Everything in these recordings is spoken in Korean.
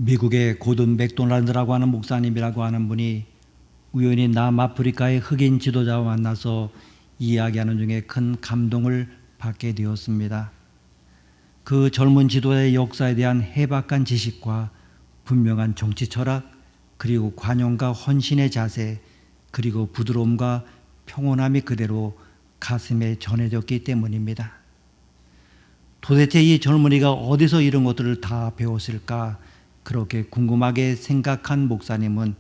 미국의 고든 맥도날드라고 하는 목사님이라고 하는 분이 우연히 남아프리카의 흑인 지도자와 만나서 이야기하는 중에 큰 감동을 받게 되었습니다. 그 젊은 지도자의 역사에 대한 해박한 지식과 분명한 정치 철학, 그리고 관용과 헌신의 자세, 그리고 부드러움과 평온함이 그대로 가슴에 전해졌기 때문입니다. 도대체 이 젊은이가 어디서 이런 것들을 다 배웠을까? 그렇게 궁금하게 생각한 목사님은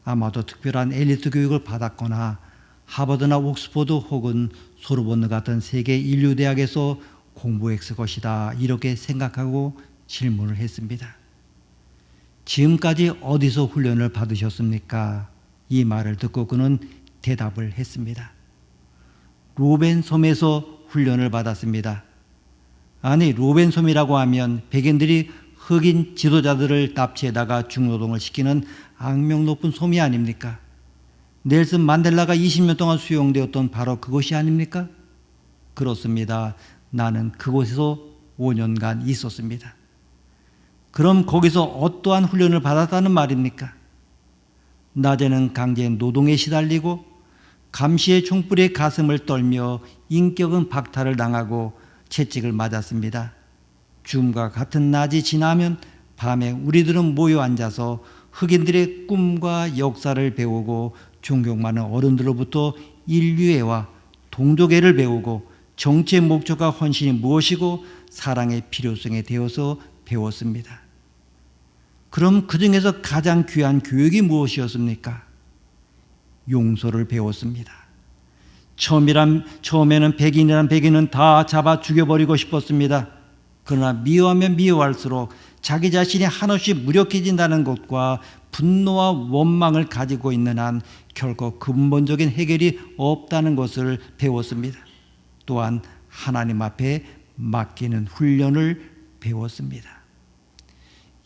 아마도 특별한 엘리트 교육을 받았거나 하버드나 옥스퍼드 혹은 소르본느 같은 세계 인류대학에서 공부했을 것이다, 이렇게 생각하고 질문을 했습니다. 지금까지 어디서 훈련을 받으셨습니까? 이 말을 듣고 그는 대답을 했습니다. 로벤섬에서 훈련을 받았습니다. 아니, 로벤섬이라고 하면 백인들이 흑인 지도자들을 납치에다가 중노동을 시키는 악명 높은 솜이 아닙니까? 넬슨 만델라가 20년 동안 수용되었던 바로 그곳이 아닙니까? 그렇습니다. 나는 그곳에서 5년간 있었습니다. 그럼 거기서 어떠한 훈련을 받았다는 말입니까? 낮에는 강제 노동에 시달리고 감시의 총불에 가슴을 떨며 인격은 박탈을 당하고 채찍을 맞았습니다. 줌과 같은 낮이 지나면 밤에 우리들은 모여 앉아서 흑인들의 꿈과 역사를 배우고 존경 많은 어른들로부터 인류애와 동족애를 배우고 정치의 목적과 헌신이 무엇이고 사랑의 필요성에 대해서 배웠습니다. 그럼 그 중에서 가장 귀한 교육이 무엇이었습니까? 용서를 배웠습니다. 처음에는 백인은 다 잡아 죽여버리고 싶었습니다. 그러나 미워하면 미워할수록 자기 자신이 한없이 무력해진다는 것과 분노와 원망을 가지고 있는 한 결코 근본적인 해결이 없다는 것을 배웠습니다. 또한 하나님 앞에 맡기는 훈련을 배웠습니다.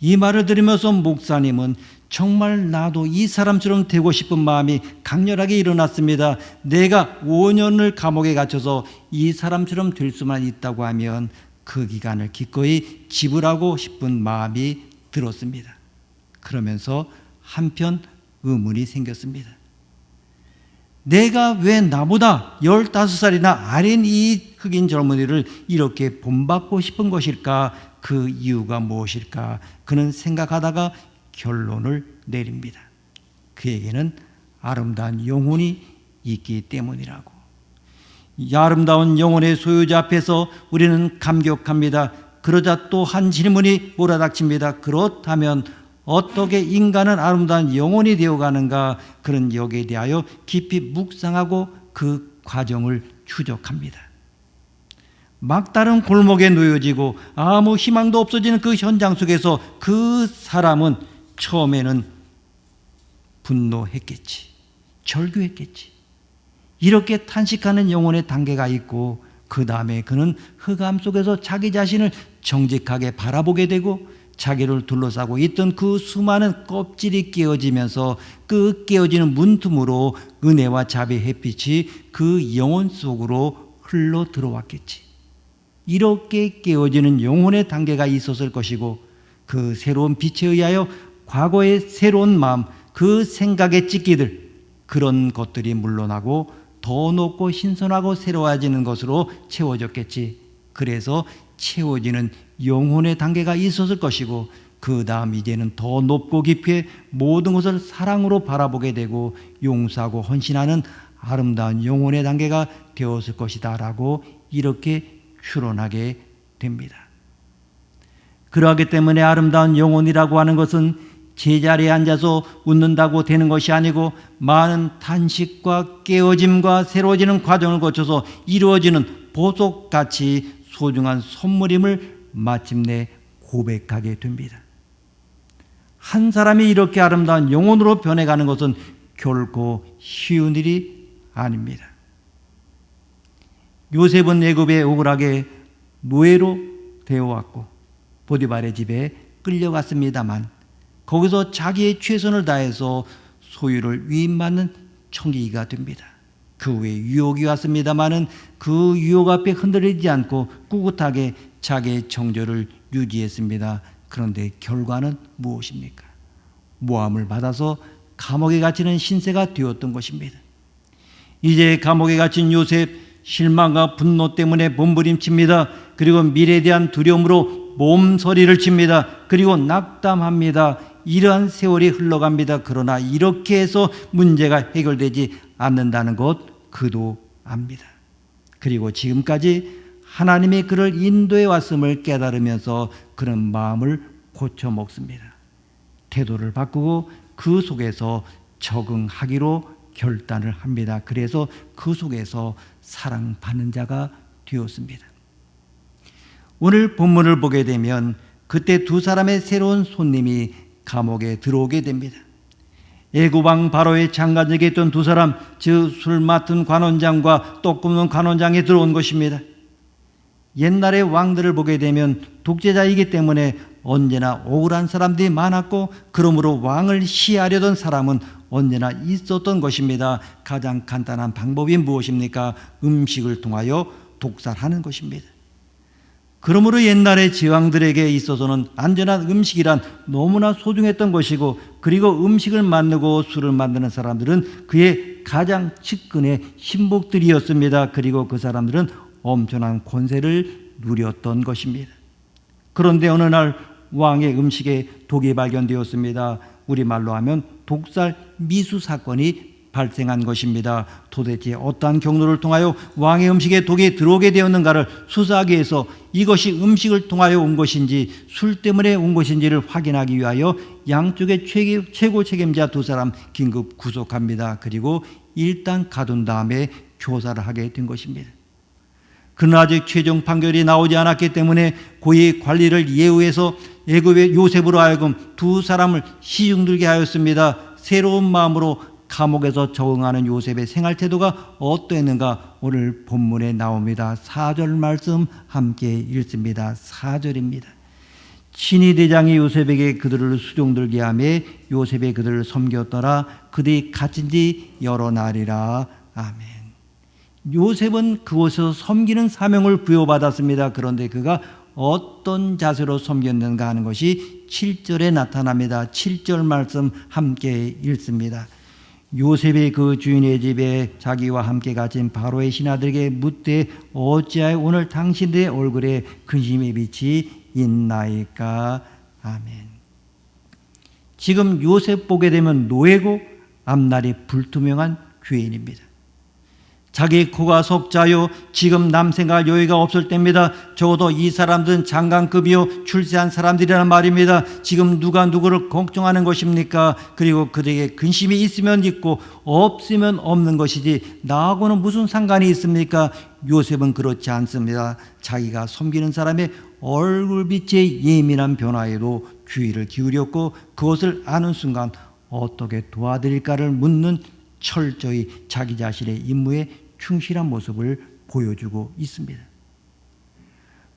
이 말을 들으면서 목사님은 정말 나도 이 사람처럼 되고 싶은 마음이 강렬하게 일어났습니다. 내가 5년을 감옥에 갇혀서 이 사람처럼 될 수만 있다고 하면 그 기간을 기꺼이 지불하고 싶은 마음이 들었습니다. 그러면서 한편 의문이 생겼습니다. 내가 왜 나보다 15살이나 아닌 이 흑인 젊은이를 이렇게 본받고 싶은 것일까? 그 이유가 무엇일까? 그는 생각하다가 결론을 내립니다. 그에게는 아름다운 영혼이 있기 때문이라고. 이 아름다운 영혼의 소유자 앞에서 우리는 감격합니다. 그러자 또 한 질문이 몰아닥칩니다. 그렇다면 어떻게 인간은 아름다운 영혼이 되어가는가? 그는 여기에 대하여 깊이 묵상하고 그 과정을 추적합니다. 막다른 골목에 놓여지고 아무 희망도 없어지는 그 현장 속에서 그 사람은 처음에는 분노했겠지, 절규했겠지. 이렇게 탄식하는 영혼의 단계가 있고 그 다음에 그는 흑암 속에서 자기 자신을 정직하게 바라보게 되고 자기를 둘러싸고 있던 그 수많은 껍질이 깨어지면서 그 깨어지는 문틈으로 은혜와 자비의 햇빛이 그 영혼 속으로 흘러 들어왔겠지. 이렇게 깨어지는 영혼의 단계가 있었을 것이고 그 새로운 빛에 의하여 과거의 새로운 마음, 그 생각의 찢기들, 그런 것들이 물러나고 더 높고 신선하고 새로워지는 것으로 채워졌겠지. 그래서 채워지는 영혼의 단계가 있었을 것이고 그 다음 이제는 더 높고 깊이 모든 것을 사랑으로 바라보게 되고 용서하고 헌신하는 아름다운 영혼의 단계가 되었을 것이다 라고 이렇게 추론하게 됩니다. 그러하기 때문에 아름다운 영혼이라고 하는 것은 제자리에 앉아서 웃는다고 되는 것이 아니고 많은 탄식과 깨어짐과 새로워지는 과정을 거쳐서 이루어지는 보석같이 소중한 선물임을 마침내 고백하게 됩니다. 한 사람이 이렇게 아름다운 영혼으로 변해가는 것은 결코 쉬운 일이 아닙니다. 요셉은 애굽에 억울하게 노예로 되어왔고 보디발의 집에 끌려갔습니다만 거기서 자기의 최선을 다해서 소유를 위임받는 청지기가 됩니다. 그 후에 유혹이 왔습니다마는 그 유혹 앞에 흔들리지 않고 꿋꿋하게 자기의 정절을 유지했습니다. 그런데 결과는 무엇입니까? 모함을 받아서 감옥에 갇히는 신세가 되었던 것입니다. 이제 감옥에 갇힌 요셉, 실망과 분노 때문에 몸부림칩니다. 그리고 미래에 대한 두려움으로 몸서리를 칩니다. 그리고 낙담합니다. 이러한 세월이 흘러갑니다. 그러나 이렇게 해서 문제가 해결되지 않는다는 것 그도 압니다. 그리고 지금까지 하나님이 그를 인도해 왔음을 깨달으면서 그런 마음을 고쳐 먹습니다. 태도를 바꾸고 그 속에서 적응하기로 결단을 합니다. 그래서 그 속에서 사랑받는 자가 되었습니다. 오늘 본문을 보게 되면 그때 두 사람의 새로운 손님이 감옥에 들어오게 됩니다. 애굽 왕 바로의 장관직에 있던 두 사람, 즉 술 맡은 관원장과 떡 굽는 관원장이 들어온 것입니다. 옛날의 왕들을 보게 되면 독재자이기 때문에 언제나 억울한 사람들이 많았고, 그러므로 왕을 시해하려던 사람은 언제나 있었던 것입니다. 가장 간단한 방법이 무엇입니까? 음식을 통하여 독살하는 것입니다. 그러므로 옛날의 제왕들에게 있어서는 안전한 음식이란 너무나 소중했던 것이고, 그리고 음식을 만들고 술을 만드는 사람들은 그의 가장 측근의 신복들이었습니다. 그리고 그 사람들은 엄청난 권세를 누렸던 것입니다. 그런데 어느 날 왕의 음식에 독이 발견되었습니다. 우리말로 하면 독살 미수 사건이 발생한 것입니다. 도대체 어떠한 경로를 통하여 왕의 음식에 독이 들어오게 되었는가를 수사하기 위해서 이것이 음식을 통하여 온 것인지 술 때문에 온 것인지를 확인하기 위하여 양쪽의 최고 책임자 두 사람 긴급 구속합니다. 그리고 일단 가둔 다음에 조사를 하게 된 것입니다. 그러나 아직 최종 판결이 나오지 않았기 때문에 고위 관리를 예우해서 애굽의 요셉으로 하여금 두 사람을 시중들게 하였습니다. 새로운 마음으로 감옥에서 적응하는 요셉의 생활 태도가 어떠했는가 오늘 본문에 나옵니다. 4절 말씀 함께 읽습니다. 4절입니다. 친위 대장이 요셉에게 그들을 수종들게 하며 요셉이 그들을 섬겼더라. 그들이 갇힌 지 여러 날이라. 아멘. 요셉은 그곳에서 섬기는 사명을 부여받았습니다. 그런데 그가 어떤 자세로 섬겼는가 하는 것이 7절에 나타납니다. 7절 말씀 함께 읽습니다. 요셉이 그 주인의 집에 자기와 함께 갇힌 바로의 신하들에게 묻되 어찌하여 오늘 당신들의 얼굴에 근심의 빛이 있나이까. 아멘. 지금 요셉 보게 되면 노예고 앞날이 불투명한 죄인입니다. 자기 코가 석자요, 지금 남생할 여유가 없을 때입니다. 적어도 이 사람들은 장관급이요 출세한 사람들이란 말입니다. 지금 누가 누구를 걱정하는 것입니까? 그리고 그들에게 근심이 있으면 있고 없으면 없는 것이지 나하고는 무슨 상관이 있습니까? 요셉은 그렇지 않습니다. 자기가 섬기는 사람의 얼굴빛의 예민한 변화에도 주의를 기울였고, 그것을 아는 순간 어떻게 도와드릴까를 묻는 철저히 자기 자신의 임무에 충실한 모습을 보여주고 있습니다.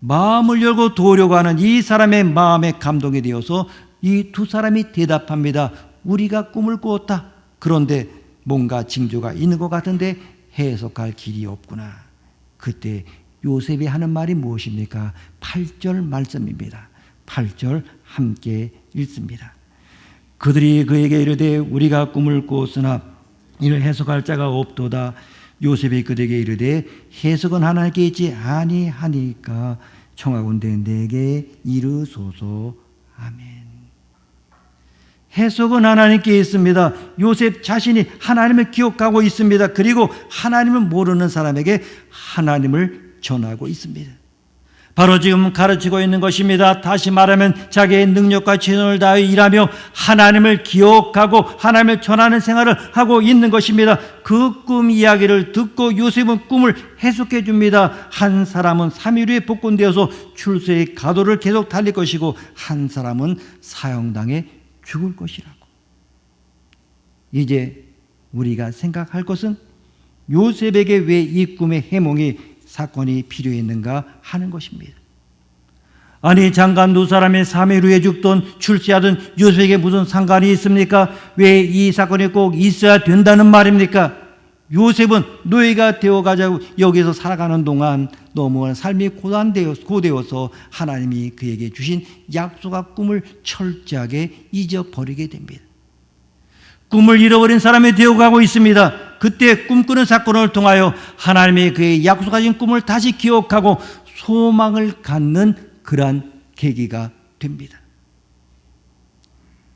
마음을 열고 도우려고 하는 이 사람의 마음에 감동이 되어서 이 두 사람이 대답합니다. 우리가 꿈을 꾸었다. 그런데 뭔가 징조가 있는 것 같은데 해석할 길이 없구나. 그때 요셉이 하는 말이 무엇입니까? 8절 말씀입니다. 8절 함께 읽습니다. 그들이 그에게 이르되 우리가 꿈을 꾸었으나 이를 해석할 자가 없도다. 요셉이 그들에게 이르되 해석은 하나님께 있지 아니하니까 청하건대 내게 이르소서. 아멘. 해석은 하나님께 있습니다. 요셉 자신이 하나님을 기억하고 있습니다. 그리고 하나님을 모르는 사람에게 하나님을 전하고 있습니다. 바로 지금 가르치고 있는 것입니다. 다시 말하면 자기의 능력과 재능을 다하여 일하며 하나님을 기억하고 하나님을 전하는 생활을 하고 있는 것입니다. 그 꿈 이야기를 듣고 요셉은 꿈을 해석해 줍니다. 한 사람은 3일 후에 복권되어서 출세의 가도를 계속 달릴 것이고 한 사람은 사형당해 죽을 것이라고. 이제 우리가 생각할 것은 요셉에게 왜 이 꿈의 해몽이 사건이 필요했는가 하는 것입니다. 아니 장관 두 사람의 3일 후에 죽던 출세하던 요셉에게 무슨 상관이 있습니까? 왜 이 사건이 꼭 있어야 된다는 말입니까? 요셉은 노예가 되어가자고 여기서 살아가는 동안 너무 삶이 고되어서 하나님이 그에게 주신 약속과 꿈을 철저하게 잊어버리게 됩니다. 꿈을 잃어버린 사람이 되어가고 있습니다. 그때 꿈꾸는 사건을 통하여 하나님이 그의 약속하신 꿈을 다시 기억하고 소망을 갖는 그러한 계기가 됩니다.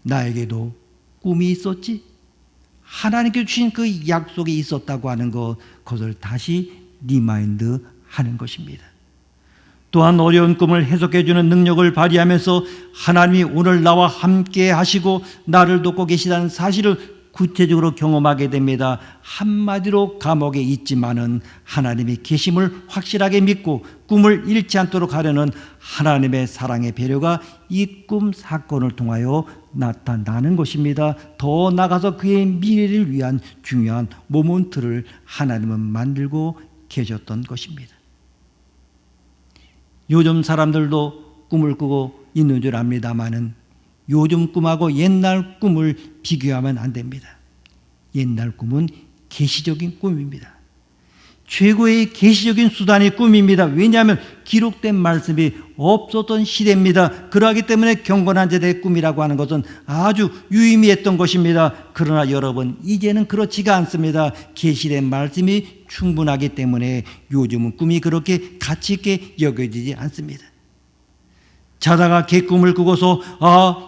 나에게도 꿈이 있었지? 하나님께 주신 그 약속이 있었다고 하는 그것을 다시 리마인드 하는 것입니다. 또한 어려운 꿈을 해석해주는 능력을 발휘하면서 하나님이 오늘 나와 함께 하시고 나를 돕고 계시다는 사실을 구체적으로 경험하게 됩니다. 한마디로 감옥에 있지만은 하나님의 계심을 확실하게 믿고 꿈을 잃지 않도록 하려는 하나님의 사랑의 배려가 이 꿈 사건을 통하여 나타나는 것입니다. 더 나아가서 그의 미래를 위한 중요한 모멘트를 하나님은 만들고 계셨던 것입니다. 요즘 사람들도 꿈을 꾸고 있는 줄 압니다마는 요즘 꿈하고 옛날 꿈을 비교하면 안 됩니다. 옛날 꿈은 계시적인 꿈입니다. 최고의 계시적인 수단이 꿈입니다. 왜냐하면 기록된 말씀이 없었던 시대입니다. 그러하기 때문에 경건한 자들의 꿈이라고 하는 것은 아주 유의미했던 것입니다. 그러나 여러분, 이제는 그렇지가 않습니다. 계시된 말씀이 충분하기 때문에 요즘은 꿈이 그렇게 가치 있게 여겨지지 않습니다. 자다가 개꿈을 꾸고서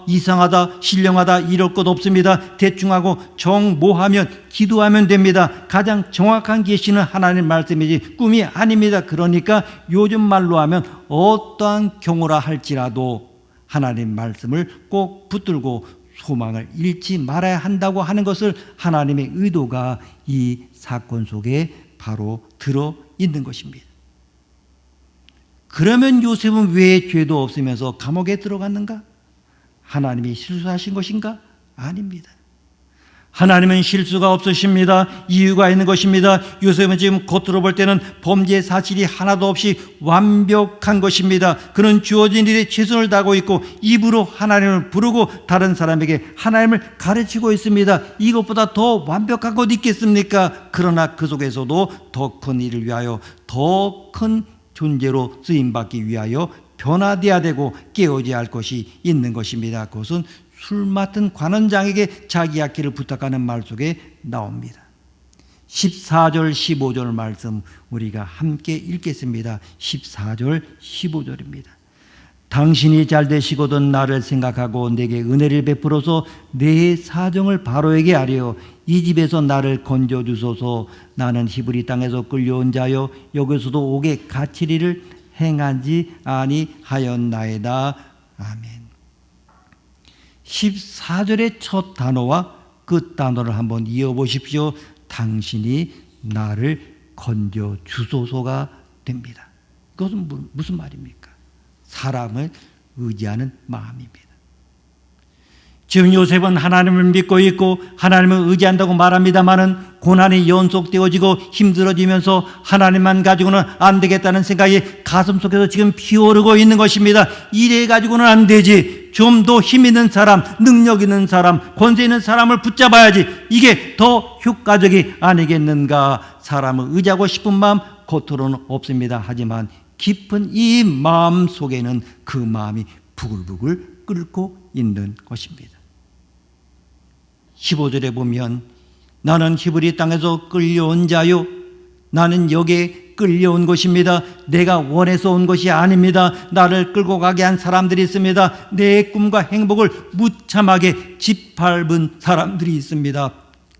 이상하다, 신령하다 이럴 것 없습니다. 대충하고 정모하면 기도하면 됩니다. 가장 정확한 계시는 하나님 말씀이지 꿈이 아닙니다. 그러니까 요즘 말로 하면 어떠한 경우라 할지라도 하나님 말씀을 꼭 붙들고 소망을 잃지 말아야 한다고 하는 것을 하나님의 의도가 이 사건 속에 바로 들어있는 것입니다. 그러면 요셉은 왜 죄도 없으면서 감옥에 들어갔는가? 하나님이 실수하신 것인가? 아닙니다. 하나님은 실수가 없으십니다. 이유가 있는 것입니다. 요셉은 지금 겉으로 볼 때는 범죄 사실이 하나도 없이 완벽한 것입니다. 그는 주어진 일에 최선을 다하고 있고 입으로 하나님을 부르고 다른 사람에게 하나님을 가르치고 있습니다. 이것보다 더 완벽한 것 있겠습니까? 그러나 그 속에서도 더 큰 일을 위하여 더 큰 존재로 쓰임받기 위하여 변화되어야 되고 깨어져야 할 것이 있는 것입니다. 그것은 술 맡은 관원장에게 자기 악기를 부탁하는 말 속에 나옵니다. 14절 15절 말씀 우리가 함께 읽겠습니다. 14절 15절입니다. 당신이 잘 되시거든 나를 생각하고 내게 은혜를 베풀어서 내 사정을 바로에게 아뢰어 이 집에서 나를 건져주소서. 나는 히브리 땅에서 끌려온 자여 여기서도 옥에 갇힐 일을 행하지 아니하였나이다. 아멘. 14절의 첫 단어와 그 단어를 한번 이어보십시오. 당신이 나를 건져주소서가 됩니다. 그것은 무슨 말입니까? 사람을 의지하는 마음입니다. 지금 요셉은 하나님을 믿고 있고 하나님을 의지한다고 말합니다마는 고난이 연속되어지고 힘들어지면서 하나님만 가지고는 안 되겠다는 생각이 가슴속에서 지금 피어오르고 있는 것입니다. 이래 가지고는 안 되지. 좀 더 힘 있는 사람, 능력 있는 사람, 권세 있는 사람을 붙잡아야지. 이게 더 효과적이 아니겠는가. 사람을 의지하고 싶은 마음 겉으로는 없습니다. 하지만 깊은 이 마음 속에는 그 마음이 부글부글 끓고 있는 것입니다. 15절에 보면 나는 히브리 땅에서 끌려온 자요. 나는 여기에 끌려온 것입니다. 내가 원해서 온 것이 아닙니다. 나를 끌고 가게 한 사람들이 있습니다. 내 꿈과 행복을 무참하게 짓밟은 사람들이 있습니다.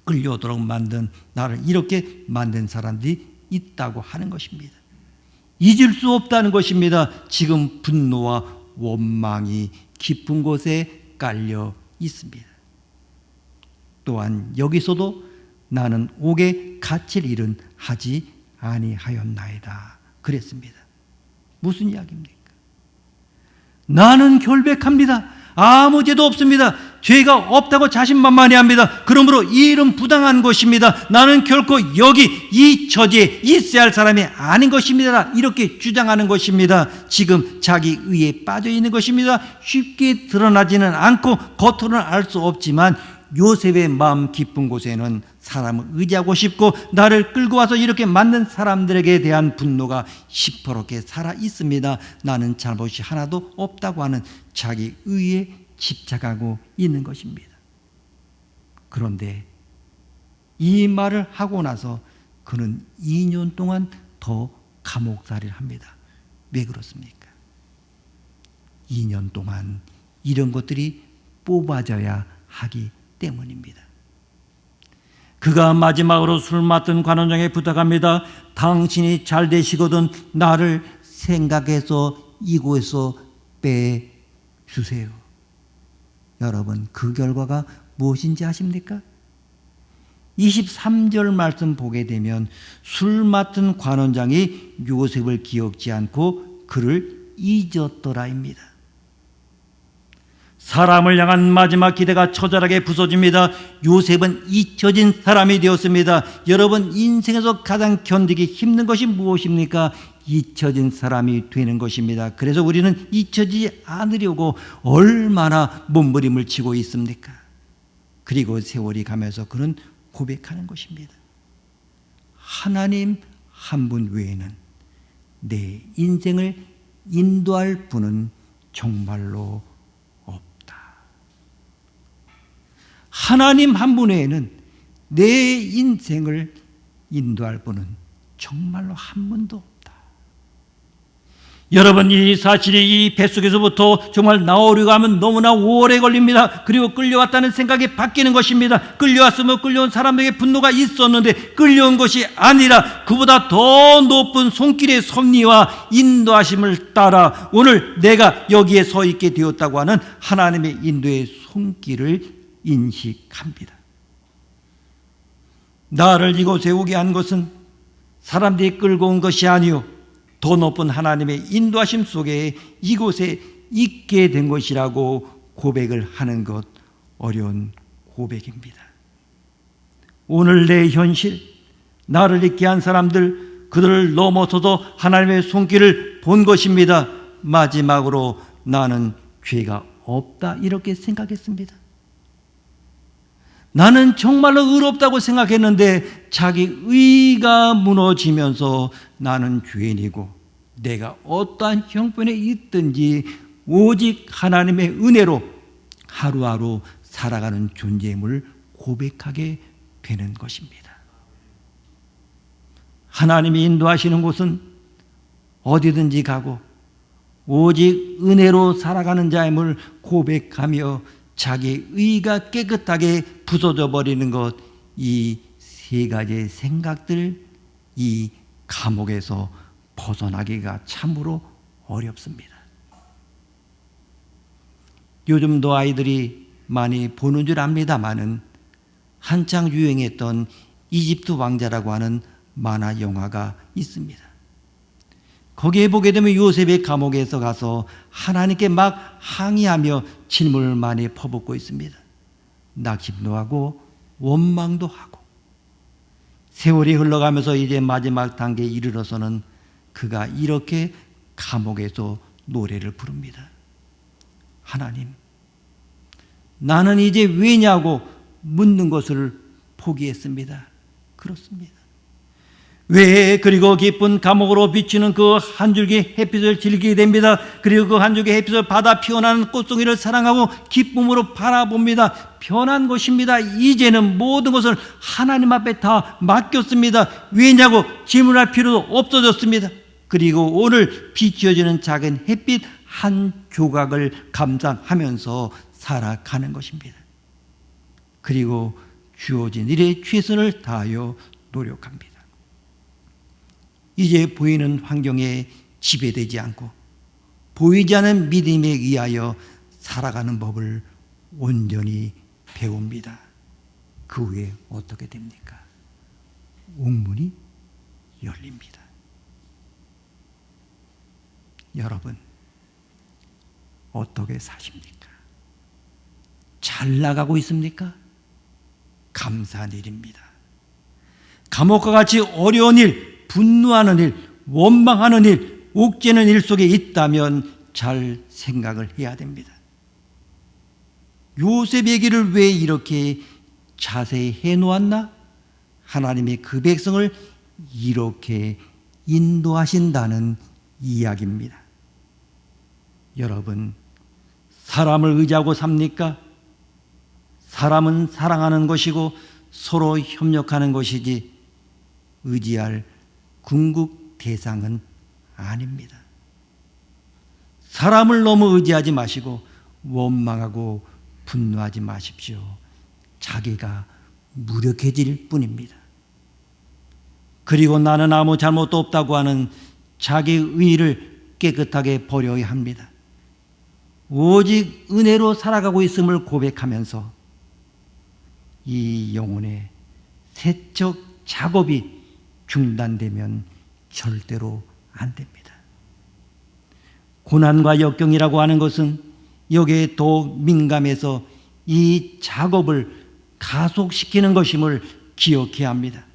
끌려오도록 만든 나를 이렇게 만든 사람들이 있다고 하는 것입니다. 잊을 수 없다는 것입니다. 지금 분노와 원망이 깊은 곳에 깔려 있습니다. 또한 여기서도 나는 옥에 갇힐 일은 하지 아니하였나이다 그랬습니다. 무슨 이야기입니까? 나는 결백합니다. 아무 죄도 없습니다. 죄가 없다고 자신만만해합니다. 그러므로 이 일은 부당한 것입니다. 나는 결코 여기 이 처지에 있어야 할 사람이 아닌 것입니다. 이렇게 주장하는 것입니다. 지금 자기 의에 빠져 있는 것입니다. 쉽게 드러나지는 않고 겉으로는 알 수 없지만 요셉의 마음 깊은 곳에는 사람을 의지하고 싶고 나를 끌고 와서 이렇게 만든 사람들에게 대한 분노가 시퍼렇게 살아 있습니다. 나는 잘못이 하나도 없다고 하는 자기 의에 집착하고 있는 것입니다. 그런데 이 말을 하고 나서 그는 2년 동안 더 감옥살이를 합니다. 왜 그렇습니까? 2년 동안 이런 것들이 뽑아져야 하기 때문입니다. 그가 마지막으로 술 맡은 관원장에 부탁합니다. 당신이 잘 되시거든 나를 생각해서 이곳에서 빼주세요. 여러분, 그 결과가 무엇인지 아십니까? 23절 말씀 보게 되면 술 맡은 관원장이 요셉을 기억지 않고 그를 잊었더라입니다. 사람을 향한 마지막 기대가 처절하게 부서집니다. 요셉은 잊혀진 사람이 되었습니다. 여러분, 인생에서 가장 견디기 힘든 것이 무엇입니까? 잊혀진 사람이 되는 것입니다. 그래서 우리는 잊혀지지 않으려고 얼마나 몸부림을 치고 있습니까? 그리고 세월이 가면서 그는 고백하는 것입니다. 하나님 한 분 외에는 내 인생을 인도할 분은 정말로 없다. 하나님 한 분 외에는 내 인생을 인도할 분은 정말로 한 분도 없다. 여러분, 이 사실이 이 뱃속에서부터 정말 나오려고 하면 너무나 오래 걸립니다. 그리고 끌려왔다는 생각이 바뀌는 것입니다. 끌려왔으면 끌려온 사람에게 분노가 있었는데 끌려온 것이 아니라 그보다 더 높은 손길의 섭리와 인도하심을 따라 오늘 내가 여기에 서 있게 되었다고 하는 하나님의 인도의 손길을 인식합니다. 나를 이곳에 오게 한 것은 사람들이 끌고 온 것이 아니요 더 높은 하나님의 인도하심 속에 이곳에 있게 된 것이라고 고백을 하는 것 어려운 고백입니다. 오늘 내 현실, 나를 있게 한 사람들, 그들을 넘어서도 하나님의 손길을 본 것입니다. 마지막으로 나는 죄가 없다 이렇게 생각했습니다. 나는 정말로 의롭다고 생각했는데 자기 의가 무너지면서 나는 죄인이고 내가 어떠한 형편에 있든지 오직 하나님의 은혜로 하루하루 살아가는 존재임을 고백하게 되는 것입니다. 하나님이 인도하시는 곳은 어디든지 가고 오직 은혜로 살아가는 자임을 고백하며 자기 의가 깨끗하게 부서져 버리는 것, 이 세 가지의 생각들, 이 감옥에서 벗어나기가 참으로 어렵습니다. 요즘도 아이들이 많이 보는 줄 압니다마는 한창 유행했던 이집트 왕자라고 하는 만화 영화가 있습니다. 거기에 보게 되면 요셉의 감옥에서 가서 하나님께 막 항의하며 질문을 많이 퍼붓고 있습니다. 낙심도 하고 원망도 하고 세월이 흘러가면서 이제 마지막 단계에 이르러서는 그가 이렇게 감옥에서 노래를 부릅니다. 하나님, 나는 이제 왜냐고 묻는 것을 포기했습니다. 그렇습니다. 왜 그리고 깊은 감옥으로 비치는 그 한 줄기 햇빛을 즐기게 됩니다. 그리고 그 한 줄기 햇빛을 받아 피어나는 꽃송이를 사랑하고 기쁨으로 바라봅니다. 변한 것입니다. 이제는 모든 것을 하나님 앞에 다 맡겼습니다. 왜냐고 질문할 필요도 없어졌습니다. 그리고 오늘 비춰지는 작은 햇빛 한 조각을 감상하면서 살아가는 것입니다. 그리고 주어진 일에 최선을 다하여 노력합니다. 이제 보이는 환경에 지배되지 않고 보이지 않는 믿음에 의하여 살아가는 법을 온전히 배웁니다. 그 후에 어떻게 됩니까? 옥문이 열립니다. 여러분, 어떻게 사십니까? 잘 나가고 있습니까? 감사한 일입니다. 감옥과 같이 어려운 일, 분노하는 일, 원망하는 일, 옥죄는 일 속에 있다면 잘 생각을 해야 됩니다. 요셉 얘기를 왜 이렇게 자세히 해놓았나? 하나님이 그 백성을 이렇게 인도하신다는 이야기입니다. 여러분, 사람을 의지하고 삽니까? 사람은 사랑하는 것이고 서로 협력하는 것이지 의지할 궁극 대상은 아닙니다. 사람을 너무 의지하지 마시고 원망하고 분노하지 마십시오. 자기가 무력해질 뿐입니다. 그리고 나는 아무 잘못도 없다고 하는 자기 의의를 깨끗하게 버려야 합니다. 오직 은혜로 살아가고 있음을 고백하면서 이 영혼의 세척 작업이 중단되면 절대로 안 됩니다. 고난과 역경이라고 하는 것은 여기에 더 민감해서 이 작업을 가속시키는 것임을 기억해야 합니다.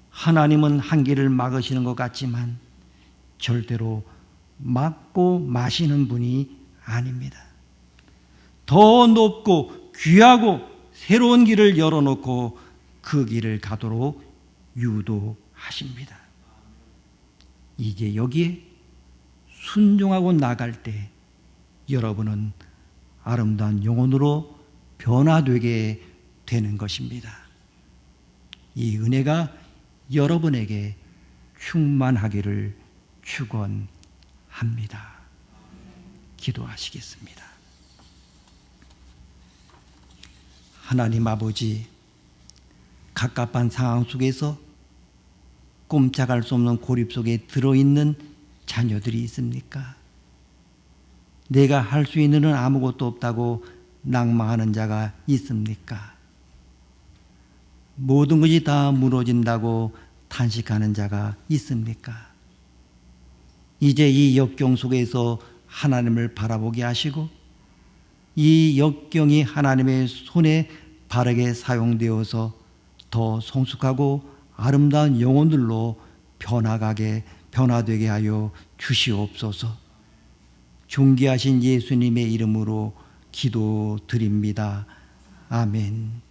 하나님은 한기를 막으시는 것 같지만 절대로 막고 마시는 분이 아닙니다. 더 높고 귀하고 새로운 길을 열어놓고 그 길을 가도록 유도하십니다. 이제 여기에 순종하고 나갈 때 여러분은 아름다운 영혼으로 변화되게 되는 것입니다. 이 은혜가 여러분에게 충만하기를 축원합니다. 기도하시겠습니다. 하나님 아버지, 갑갑한 상황 속에서 꼼짝할 수 없는 고립 속에 들어있는 자녀들이 있습니까? 내가 할 수 있는 건 아무것도 없다고 낙망하는 자가 있습니까? 모든 것이 다 무너진다고 탄식하는 자가 있습니까? 이제 이 역경 속에서 하나님을 바라보게 하시고 이 역경이 하나님의 손에 바르게 사용되어서 더 성숙하고 아름다운 영혼들로 변화되게 하여 주시옵소서. 존귀하신 예수님의 이름으로 기도드립니다. 아멘.